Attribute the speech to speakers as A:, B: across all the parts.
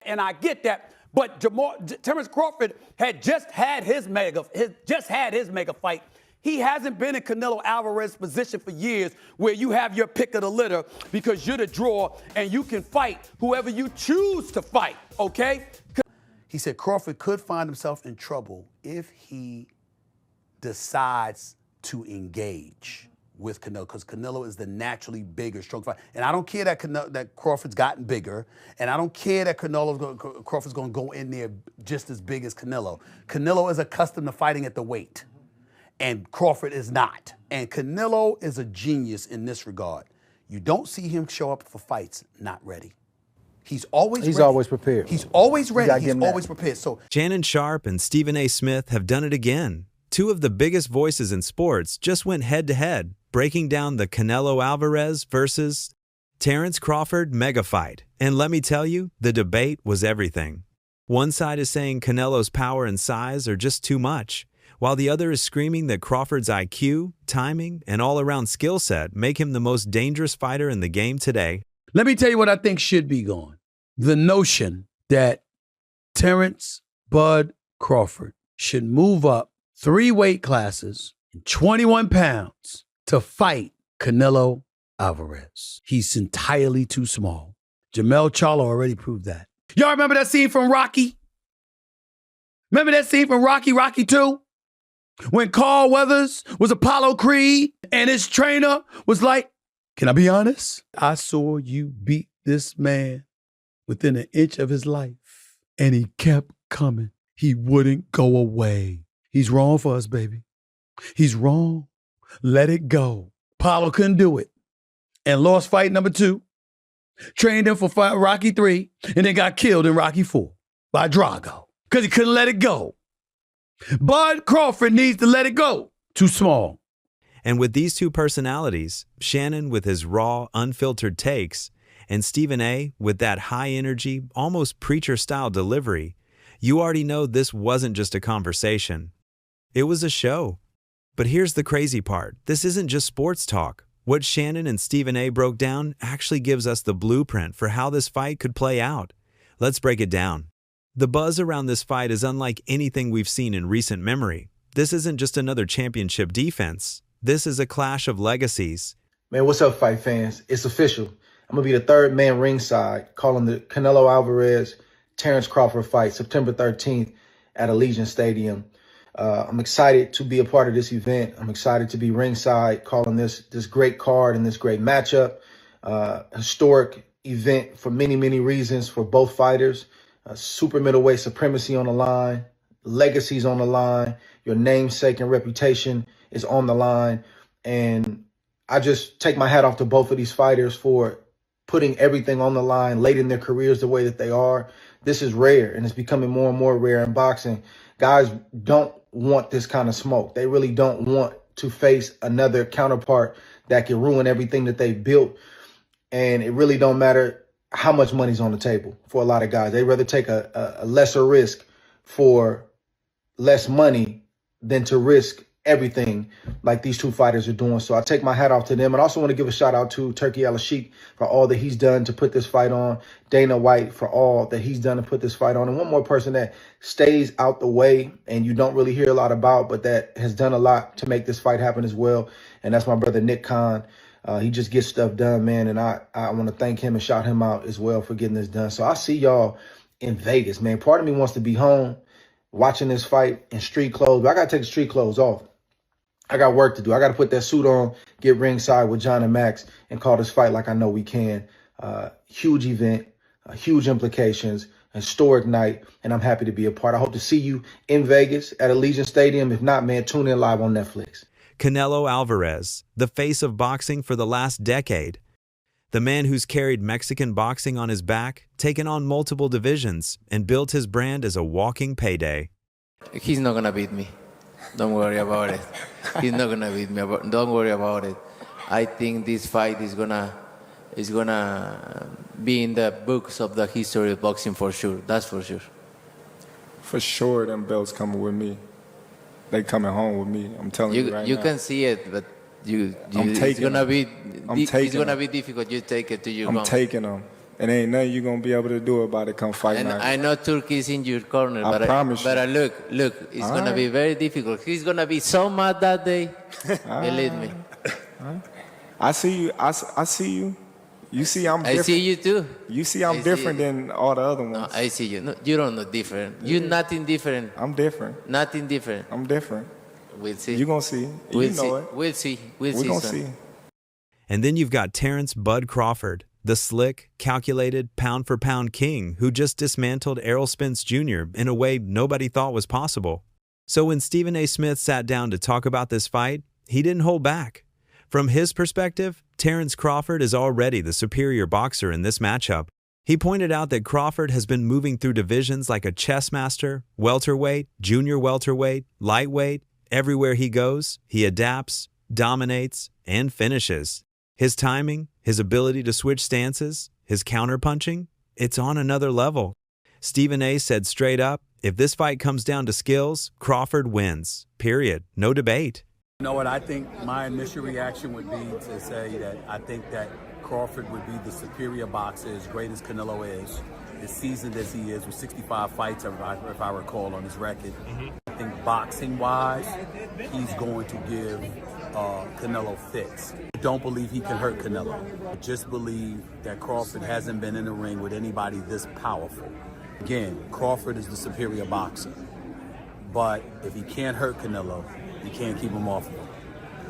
A: And I get that, but Terence Crawford had just had his mega fight. He hasn't been in Canelo Alvarez's position for years where you have your pick of the litter because you're the draw and you can fight whoever you choose to fight, okay? He said Crawford could find himself in trouble if he decides to engage with Canelo, because Canelo is the naturally bigger, stronger fighter. And I don't care that Crawford's gotten bigger, and I don't care that Crawford's going to go in there just as big as Canelo. Canelo is accustomed to fighting at the weight, and Crawford is not. And Canelo is a genius in this regard. You don't see him show up for fights not ready. He's always
B: prepared.
A: He's always ready. He's always prepared. So
C: Shannon Sharpe and Stephen A. Smith have done it again. Two of the biggest voices in sports just went head-to-head, breaking down the Canelo Alvarez versus Terence Crawford mega fight. And let me tell you, the debate was everything. One side is saying Canelo's power and size are just too much, while the other is screaming that Crawford's IQ, timing, and all-around skill set make him the most dangerous fighter in the game today.
A: let me tell you what I think should be gone. The notion that Terence Bud Crawford should move up 3 weight classes, 21 pounds, to fight Canelo Alvarez. He's entirely too small. Jermell Charlo already proved that. Y'all remember that scene from Rocky? Remember that scene from Rocky 2? When Carl Weathers was Apollo Creed and his trainer was like, can I be honest? I saw you beat this man within an inch of his life. And he kept coming. He wouldn't go away. He's wrong for us, baby. He's wrong. Let it go. Apollo couldn't do it. And lost fight number 2. Trained him for Rocky 3 and then got killed in Rocky 4 by Drago because he couldn't let it go. Bud Crawford needs to let it go. Too small.
C: And with these two personalities, Shannon with his raw, unfiltered takes, and Stephen A. with that high-energy, almost preacher-style delivery, you already know this wasn't just a conversation. It was a show. But here's the crazy part. This isn't just sports talk. What Shannon and Stephen A. broke down actually gives us the blueprint for how this fight could play out. Let's break it down. The buzz around this fight is unlike anything we've seen in recent memory. This isn't just another championship defense. This is a clash of legacies.
B: Man, what's up, fight fans? It's official. I'm going to be the third man ringside calling the Canelo Alvarez Terence Crawford fight September 13th at Allegiant Stadium. I'm excited to be a part of this event. I'm excited to be ringside calling this great card and this great matchup. Historic event for many, many reasons for both fighters. Super middleweight supremacy on the line, legacies on the line, your namesake and reputation is on the line. And I just take my hat off to both of these fighters for putting everything on the line late in their careers the way that they are. This is rare, and it's becoming more and more rare in boxing. Guys don't want this kind of smoke. They really don't want to face another counterpart that can ruin everything that they've built. And it really don't matter how much money's on the table for a lot of guys. They'd rather take a lesser risk for less money than to risk everything like these two fighters are doing. So I take my hat off to them. And I also want to give a shout out to Turki Al-Sheikh for all that he's done to put this fight on. Dana White for all that he's done to put this fight on. And one more person that stays out the way and you don't really hear a lot about, but that has done a lot to make this fight happen as well. And that's my brother, Nick Khan. He just gets stuff done, man. And I want to thank him and shout him out as well for getting this done. So I see y'all in Vegas, man. Part of me wants to be home watching this fight in street clothes, but I got to take the street clothes off. I got work to do. I got to put that suit on, get ringside with John and Max, and call this fight like I know we can. Huge event, huge implications, historic night, and I'm happy to be a part. I hope to see you in Vegas at Allegiant Stadium. If not, man, tune in live on Netflix.
C: Canelo Alvarez, the face of boxing for the last decade. The man who's carried Mexican boxing on his back, taken on multiple divisions, and built his brand as a walking payday.
D: He's not going to beat me. Don't worry about it. He's not gonna beat me. Don't worry about it. I think this fight is gonna be in the books of the history of boxing for sure. That's for sure.
E: For sure, them belts coming with me. They coming home with me. I'm telling you right now.
D: You can see it, but it's gonna be difficult. You take it to you.
E: I'm taking them. And ain't nothing you gonna be able to do about it come fight night.
D: I know Turkey is in your corner,
E: I promise you.
D: but look, it's
E: All
D: gonna
E: right.
D: be very difficult. He's gonna be so mad that day. Believe me.
E: I see you. I see you. You see I'm different.
D: I see you too.
E: You see I'm
D: I see
E: different
D: you.
E: than all the other
D: No,
E: ones.
D: I see you. No, you don't know different. You're nothing different.
E: I'm different.
D: Nothing different.
E: I'm different.
D: We'll see.
E: You gonna see.
D: We'll
E: You know
D: see.
E: it.
D: We'll see. We'll
E: We
D: see.
E: gonna
D: son.
E: see.
C: And then you've got Terence "Bud" Crawford, the slick, calculated, pound-for-pound king who just dismantled Errol Spence Jr. in a way nobody thought was possible. So when Stephen A. Smith sat down to talk about this fight, he didn't hold back. From his perspective, Terence Crawford is already the superior boxer in this matchup. He pointed out that Crawford has been moving through divisions like a chess master, welterweight, junior welterweight, lightweight. Everywhere he goes, he adapts, dominates, and finishes. His timing, his ability to switch stances, his counterpunching, it's on another level. Stephen A. said straight up, if this fight comes down to skills, Crawford wins. Period. No debate.
A: You know what? I think my initial reaction would be to say that I think that Crawford would be the superior boxer, as great as Canelo is, as seasoned as he is, with 65 fights, if I recall, on his record. I think boxing-wise, he's going to give Canelo fits. I don't believe he can hurt Canelo. I just believe that Crawford hasn't been in the ring with anybody this powerful. Again, Crawford is the superior boxer. But if he can't hurt Canelo, you can't keep him off of him.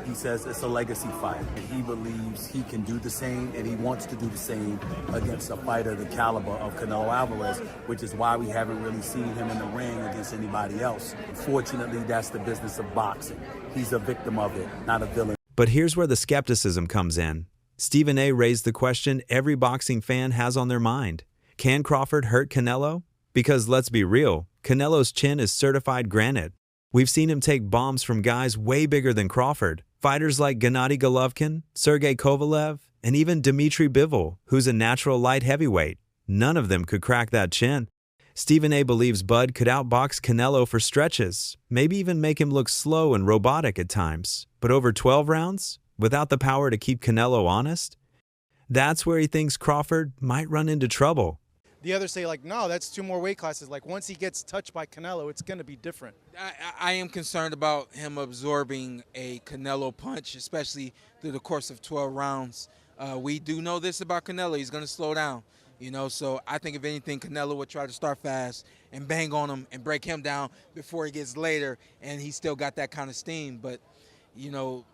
A: He says it's a legacy fight, and he believes he can do the same, and he wants to do the same against a fighter the caliber of Canelo Alvarez, which is why we haven't really seen him in the ring against anybody else. Fortunately, that's the business of boxing. He's a victim of it, not a villain.
C: But here's where the skepticism comes in. Stephen A. raised the question every boxing fan has on their mind. Can Crawford hurt Canelo? Because let's be real, Canelo's chin is certified granite. We've seen him take bombs from guys way bigger than Crawford. Fighters like Gennady Golovkin, Sergey Kovalev, and even Dmitry Bivol, who's a natural light heavyweight. None of them could crack that chin. Stephen A. believes Bud could outbox Canelo for stretches, maybe even make him look slow and robotic at times. But over 12 rounds, without the power to keep Canelo honest? That's where he thinks Crawford might run into trouble.
F: The others say, like, no, that's 2 more weight classes. Like, once he gets touched by Canelo, it's going to be different.
G: I am concerned about him absorbing a Canelo punch, especially through the course of 12 rounds. We do know this about Canelo. He's going to slow down, you know. So I think, if anything, Canelo would try to start fast and bang on him and break him down before he gets later, and he's still got that kind of steam. But, you know,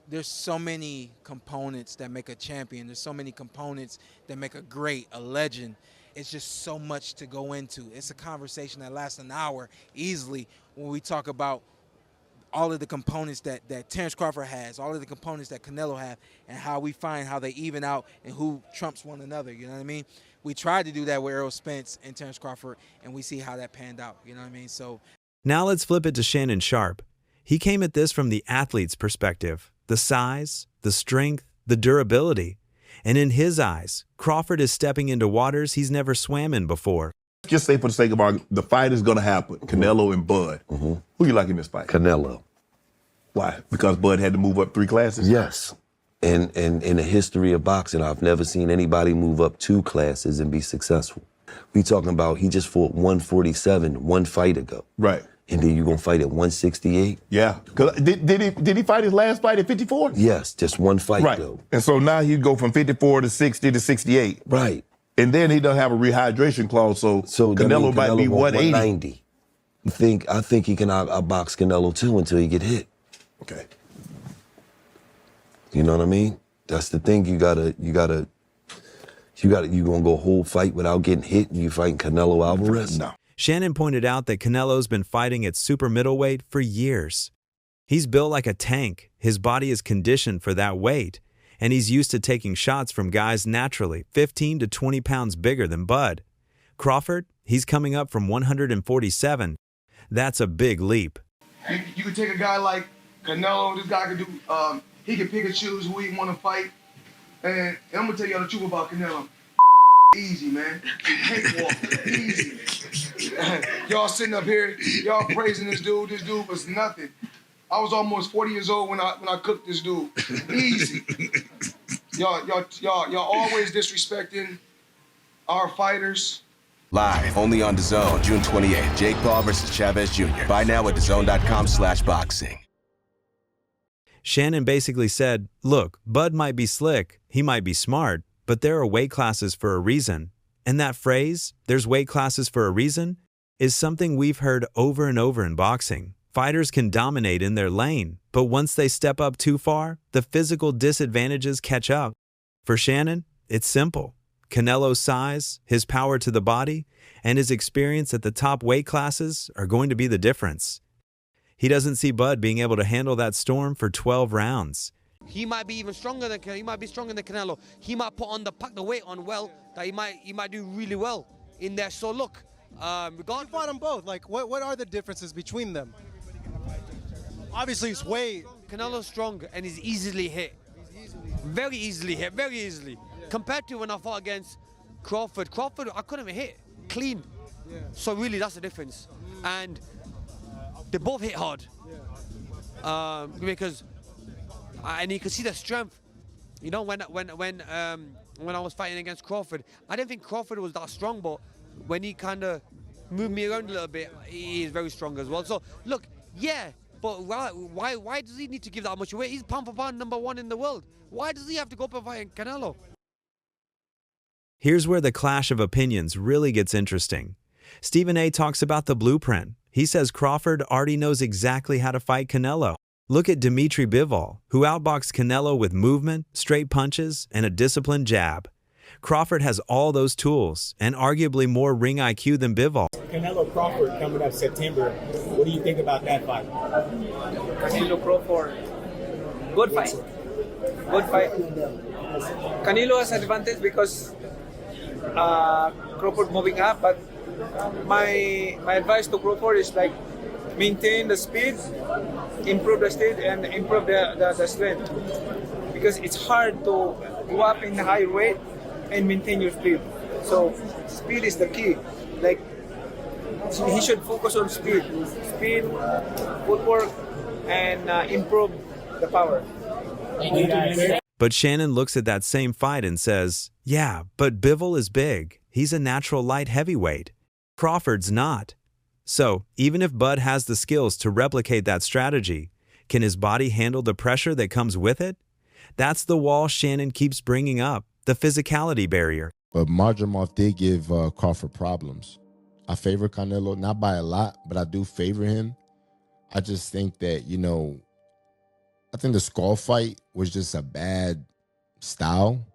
G: there's so many components that make a champion. There's so many components that make a great, a legend. It's just so much to go into. It's a conversation that lasts an hour easily when we talk about all of the components that Terence Crawford has, all of the components that Canelo have, and how we find how they even out and who trumps one another, you know what I mean? We tried to do that with Errol Spence and Terence Crawford, and we see how that panned out, you know what I mean? So
C: Now let's flip it to Shannon Sharpe. He came at this from the athlete's perspective, the size, the strength, the durability. And in his eyes, Crawford is stepping into waters he's never swam in before.
H: Just say for the sake of argument, the fight is going to happen. Canelo and Bud. Who you like in this fight?
I: Canelo.
H: Why? Because Bud had to move up 3 classes?
I: Yes. And in the history of boxing, I've never seen anybody move up 2 classes and be successful. We talking about he just fought 147 one fight ago.
H: Right.
I: And then you're going to fight at 168?
H: Yeah. Did he fight his last fight at 54?
I: Yes, just one fight,
H: Right.
I: though.
H: And so now he'd go from 54 to 60 to 68.
I: Right.
H: And then he doesn't have a rehydration clause, so
I: that mean
H: Canelo might be
I: want
H: 180.
I: 190. I think he can outbox Canelo too until he get hit.
H: Okay.
I: You know what I mean? That's the thing. You gonna go a whole fight without getting hit and you fighting Canelo Alvarez?
H: No.
C: Shannon pointed out that Canelo's been fighting at super middleweight for years. He's built like a tank, his body is conditioned for that weight, and he's used to taking shots from guys naturally 15 to 20 pounds bigger than Bud. Crawford, he's coming up from 147. That's a big leap.
J: You could take a guy like Canelo, this guy could do, he can pick and choose who he want to fight. And I'm going to tell y'all the truth about Canelo. Easy, man. Cakewalk. Easy. Y'all sitting up here, y'all praising this dude. This dude was nothing. I was almost 40 years old when I cooked this dude. Easy. Y'all always disrespecting our fighters.
K: Live, only on DAZN, June 28th. Jake Paul versus Chavez Jr. Buy now at DAZN.com/boxing.
C: Shannon basically said, look, Bud might be slick, he might be smart, but there are weight classes for a reason. And that phrase, there's weight classes for a reason, is something we've heard over and over in boxing. Fighters can dominate in their lane, but once they step up too far, the physical disadvantages catch up. For Shannon, it's simple. Canelo's size, his power to the body, and his experience at the top weight classes are going to be the difference. He doesn't see Bud being able to handle that storm for 12 rounds.
L: He might be even stronger than Canelo. He might be stronger than Canelo. He might pack the weight on well, that he might do really well in there. So look,
F: You fought them both. Like, what are the differences between them? Obviously, it's way.
L: Canelo's strong and he's easily hit. Very easily hit, very easily. Compared to when I fought against Crawford, I couldn't even hit clean.
F: Yeah.
L: So really, that's the difference. And they both hit hard. Because, and you can see the strength. You know, when I was fighting against Crawford, I didn't think Crawford was that strong, but when he kind of moved me around a little bit, he is very strong as well. So look, yeah, but why does he need to give that much away? He's pound for pound #1 in the world. Why does he have to go up and fight Canelo?
C: Here's where the clash of opinions really gets interesting. Stephen A. talks about the blueprint. He says Crawford already knows exactly how to fight Canelo. Look at Dimitri Bivol, who outboxed Canelo with movement, straight punches, and a disciplined jab. Crawford has all those tools and arguably more ring IQ than Bivol.
M: Canelo Crawford coming up September. What do you think about that fight?
N: Canelo Crawford. Good fight. Good fight. Canelo has advantage because Crawford moving up, but my advice to Crawford is like maintain the speed, improve the speed, and improve the strength. Because it's hard to go up in the high weight and maintain your speed. So speed is the key. Like he should focus on speed, footwork, and improve the power.
C: But Shannon looks at that same fight and says, yeah, but Bivol is big. He's a natural light heavyweight. Crawford's not. So, even if Bud has the skills to replicate that strategy, can his body handle the pressure that comes with it? That's the wall Shannon keeps bringing up, the physicality barrier.
O: But Marjamov did give Crawford problems. I favor Canelo, not by a lot, but I do favor him. I just think that, I think the skull fight was just a bad style.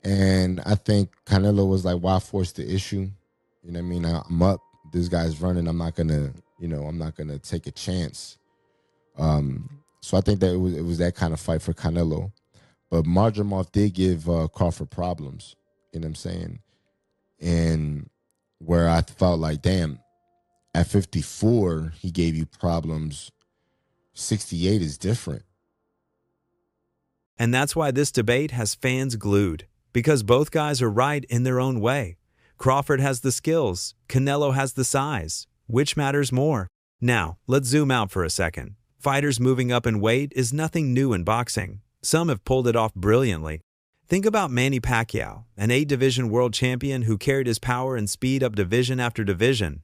O: And I think Canelo was like, why force the issue? You know what I mean? I'm up. This guy's running. I'm not gonna take a chance. So I think that it was that kind of fight for Canelo. But Marjamov did give Crawford problems. You know what I'm saying? And where I felt like, damn, at 54, he gave you problems. 68 is different.
C: And that's why this debate has fans glued, because both guys are right in their own way. Crawford has the skills, Canelo has the size. Which matters more? Now, let's zoom out for a second. Fighters moving up in weight is nothing new in boxing. Some have pulled it off brilliantly. Think about Manny Pacquiao, an 8-division world champion who carried his power and speed up division after division.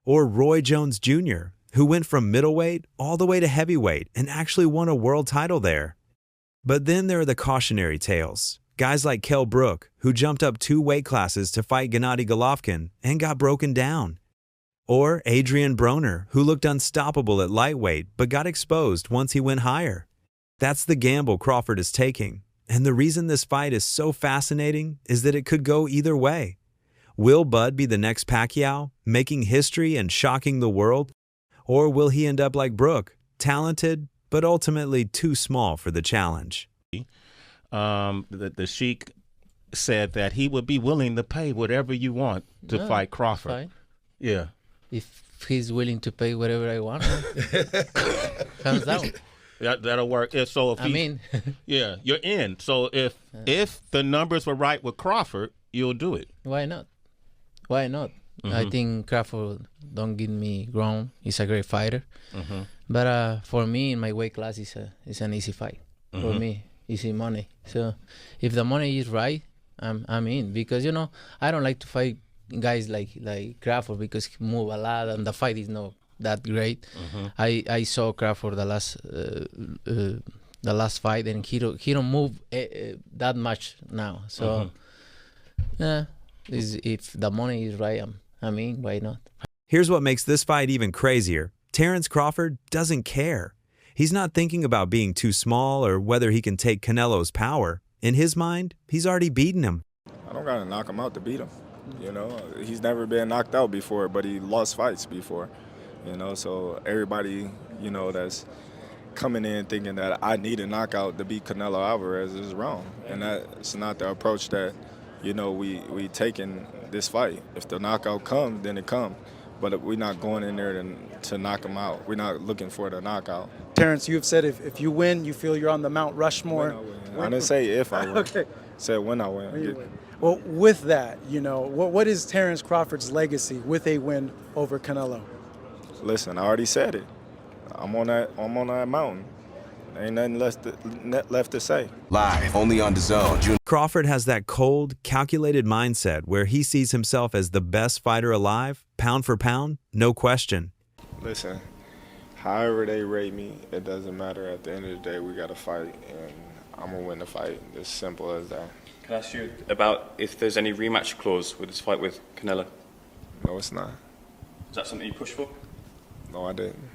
C: Or Roy Jones Jr., who went from middleweight all the way to heavyweight and actually won a world title there. But then there are the cautionary tales. Guys like Kell Brook, who jumped up 2 weight classes to fight Gennady Golovkin and got broken down. Or Adrian Broner, who looked unstoppable at lightweight but got exposed once he went higher. That's the gamble Crawford is taking. And the reason this fight is so fascinating is that it could go either way. Will Bud be the next Pacquiao, making history and shocking the world? Or will he end up like Brook, talented, but ultimately too small for the challenge?
P: The Sheik said that he would be willing to pay whatever you want to fight Crawford.
Q: Fine.
P: Yeah.
Q: If he's willing to pay whatever I want, hands down.
P: That'll work. Yeah, you're in. So if the numbers were right with Crawford, you'll do it.
Q: Why not? Why not?
P: Mm-hmm.
Q: I think Crawford don't get me wrong. He's a great fighter.
P: Mm-hmm.
Q: But for me, in my weight class, it's an easy fight.
P: Mm-hmm.
Q: For me, easy money. So if the money is right, I'm in because I don't like to fight guys like Crawford because he move a lot and the fight is not that great. I saw Crawford the last fight and he don't move that much now. So if the money is right, I'm in. Why not?
C: Here's what makes this fight even crazier. Terence Crawford doesn't care. He's not thinking about being too small or whether he can take Canelo's power. In his mind, he's already beaten him.
E: I don't gotta knock him out to beat him. He's never been knocked out before, but he lost fights before. So everybody, that's coming in thinking that I need a knockout to beat Canelo Alvarez is wrong. And that's not the approach that, we take in this fight. If the knockout comes, then it comes. But we're not going in there to knock him out. We're not looking for the knockout.
F: Terence, you have said if you win, you feel you're on the Mount Rushmore.
E: I didn't say if I win.
F: Okay.
E: I said when I win.
F: When you win. Well, with that, what is Terence Crawford's legacy with a win over Canelo?
E: Listen, I already said it. I'm on that mountain. Ain't nothing left to say.
K: Live, only on DAZN, June.
C: Crawford has that cold, calculated mindset where he sees himself as the best fighter alive, pound for pound, no question.
E: Listen, however they rate me, it doesn't matter. At the end of the day, we got to fight, and I'm going to win the fight. It's simple as that.
R: Can I ask you about if there's any rematch clause with this fight with Canelo?
E: No, it's not.
R: Is that something you push for?
E: No, I didn't.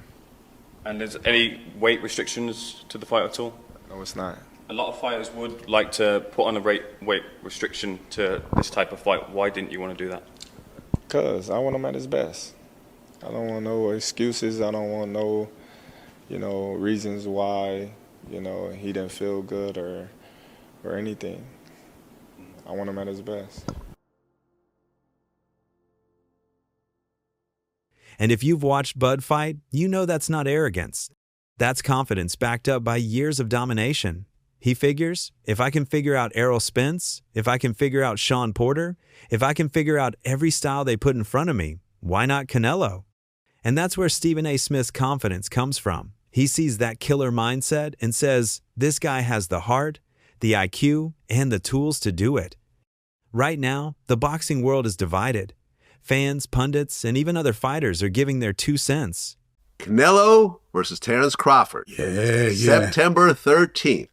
R: And there's any weight restrictions to the fight at all?
E: No, it's not.
R: A lot of fighters would like to put on a weight restriction to this type of fight. Why didn't you want to do that?
E: Because I want him at his best. I don't want no excuses. I don't want no, reasons why, he didn't feel good or anything. I want him at his best.
C: And if you've watched Bud fight, you know that's not arrogance. That's confidence backed up by years of domination. He figures, if I can figure out Errol Spence, if I can figure out Sean Porter, if I can figure out every style they put in front of me, why not Canelo? And that's where Stephen A. Smith's confidence comes from. He sees that killer mindset and says, this guy has the heart, the IQ, and the tools to do it. Right now, the boxing world is divided. Fans, pundits, and even other fighters are giving their 2 cents.
S: Canelo versus Terence Crawford.
A: Yeah.
S: September 13th.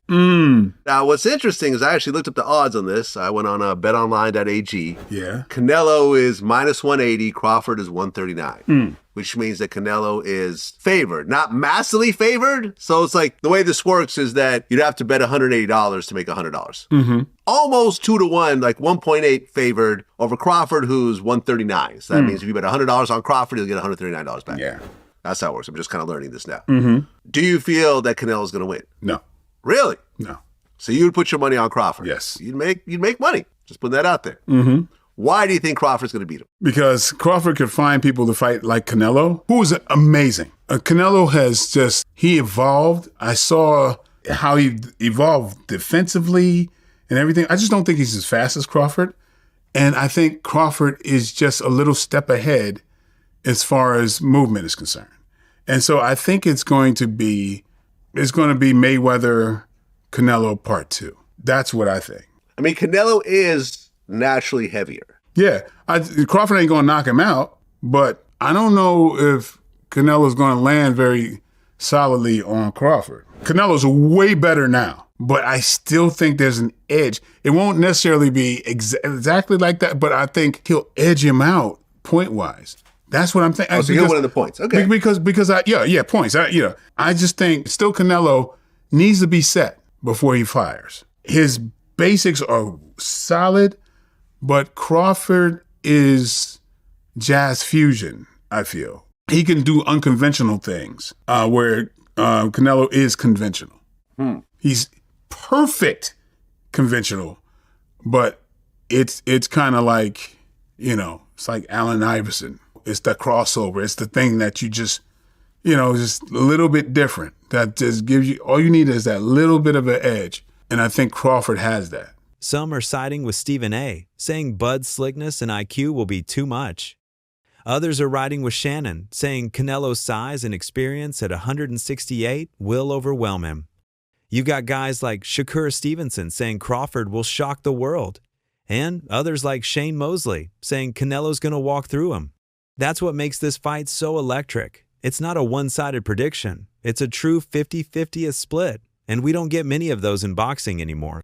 S: Now, what's interesting is I actually looked up the odds on this. I went on betonline.ag.
A: Yeah.
S: Canelo is minus 180. Crawford is 139. Which means that Canelo is favored. Not massively favored. So it's like the way this works is that you'd have to bet $180 to make $100. Almost 2-1, like 1.8 favored over Crawford, who's 139. So that means if you bet $100 on Crawford, you'll get $139 back.
A: Yeah.
S: That's how it works. I'm just kind of learning this now.
A: Mm-hmm.
S: Do you feel that Canelo's going to win?
A: No.
S: Really?
A: No.
S: So you would put your money on Crawford?
A: Yes.
S: You'd make money. Just putting that out there.
A: Mm-hmm.
S: Why do you think Crawford's going to beat him?
A: Because Crawford could find people to fight like Canelo, who is amazing. Canelo has he evolved. I saw how he evolved defensively and everything. I just don't think he's as fast as Crawford. And I think Crawford is just a little step ahead as far as movement is concerned. And so I think it's going to be Mayweather Canelo Part 2. That's what I think.
S: I mean, Canelo is naturally heavier.
A: Yeah. Crawford ain't going to knock him out, but I don't know if Canelo's going to land very solidly on Crawford. Canelo's way better now, but I still think there's an edge. It won't necessarily be exactly like that, but I think he'll edge him out point-wise. That's what I'm thinking.
S: Oh, so he'll win in the points. Okay.
A: Because points. I just think still Canelo needs to be set before he fires. His basics are solid, but Crawford is jazz fusion, I feel. He can do unconventional things where Canelo is conventional. He's perfect conventional, but it's kind of like, it's like Allen Iverson. It's the crossover. It's the thing that you just a little bit different. That just gives you, all you need is that little bit of an edge. And I think Crawford has that.
C: Some are siding with Stephen A., saying Bud's slickness and IQ will be too much. Others are riding with Shannon, saying Canelo's size and experience at 168 will overwhelm him. You got guys like Shakur Stevenson saying Crawford will shock the world. And others like Shane Mosley saying Canelo's going to walk through him. That's what makes this fight so electric. It's not a one-sided prediction. It's a true 50-50 split, and we don't get many of those in boxing anymore.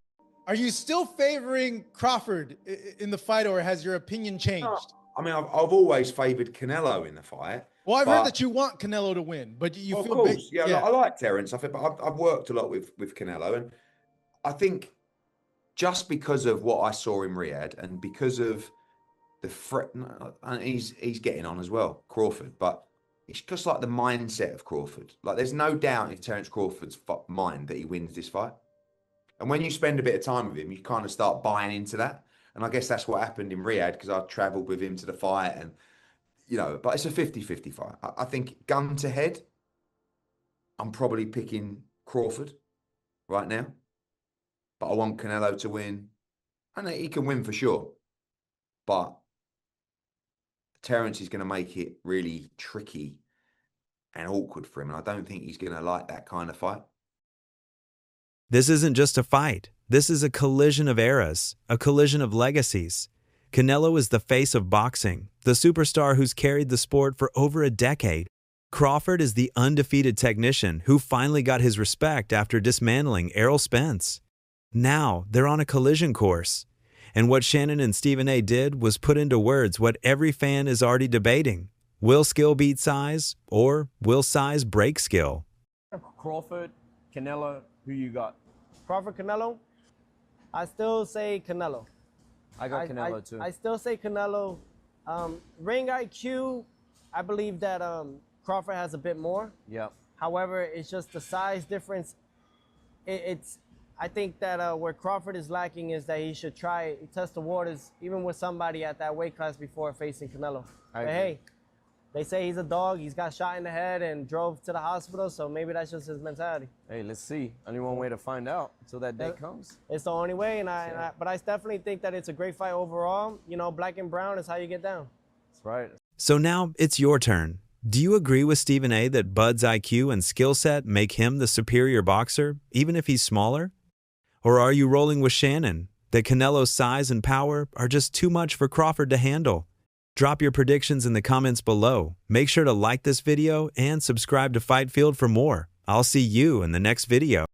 F: Are you still favoring Crawford in the fight, or has your opinion changed?
T: No, I mean, I've always favoured Canelo in the fight.
F: Well, I've heard that you want Canelo to win, but you feel
T: of course, yeah. I like Terence. But I've worked a lot with Canelo, and I think just because of what I saw in Riyadh, and because of the threat, and he's getting on as well, Crawford. But it's just like the mindset of Crawford. Like, there's no doubt in Terence Crawford's mind that he wins this fight. And when you spend a bit of time with him, you kind of start buying into that. And I guess that's what happened in Riyadh, because I travelled with him to the fight, and but it's a 50-50 fight. I think gun to head, I'm probably picking Crawford right now. But I want Canelo to win. And he can win for sure. But Terence is going to make it really tricky and awkward for him. And I don't think he's going to like that kind of fight.
C: This isn't just a fight. This is a collision of eras, a collision of legacies. Canelo is the face of boxing, the superstar who's carried the sport for over a decade. Crawford is the undefeated technician who finally got his respect after dismantling Errol Spence. Now they're on a collision course. And what Shannon and Stephen A. did was put into words what every fan is already debating. Will skill beat size, or will size break skill?
U: Crawford, Canelo, who you got?
V: Crawford, Canelo? I still say Canelo.
U: I got Canelo too.
V: I still say Canelo. Ring IQ, I believe that Crawford has a bit more.
U: Yep.
V: However, it's just the size difference. I think that where Crawford is lacking is that he should test the waters even with somebody at that weight class before facing Canelo. But hey, they say he's a dog. He's got shot in the head and drove to the hospital, so maybe that's just his mentality.
U: Hey, let's see. Only one way to find out until that day comes.
V: It's the only way, but I definitely think that it's a great fight overall. Black and brown is how you get down.
U: That's right.
C: So now it's your turn. Do you agree with Stephen A. that Bud's IQ and skill set make him the superior boxer, even if he's smaller? Or are you rolling with Shannon, that Canelo's size and power are just too much for Crawford to handle? Drop your predictions in the comments below. Make sure to like this video and subscribe to Fight Field for more. I'll see you in the next video.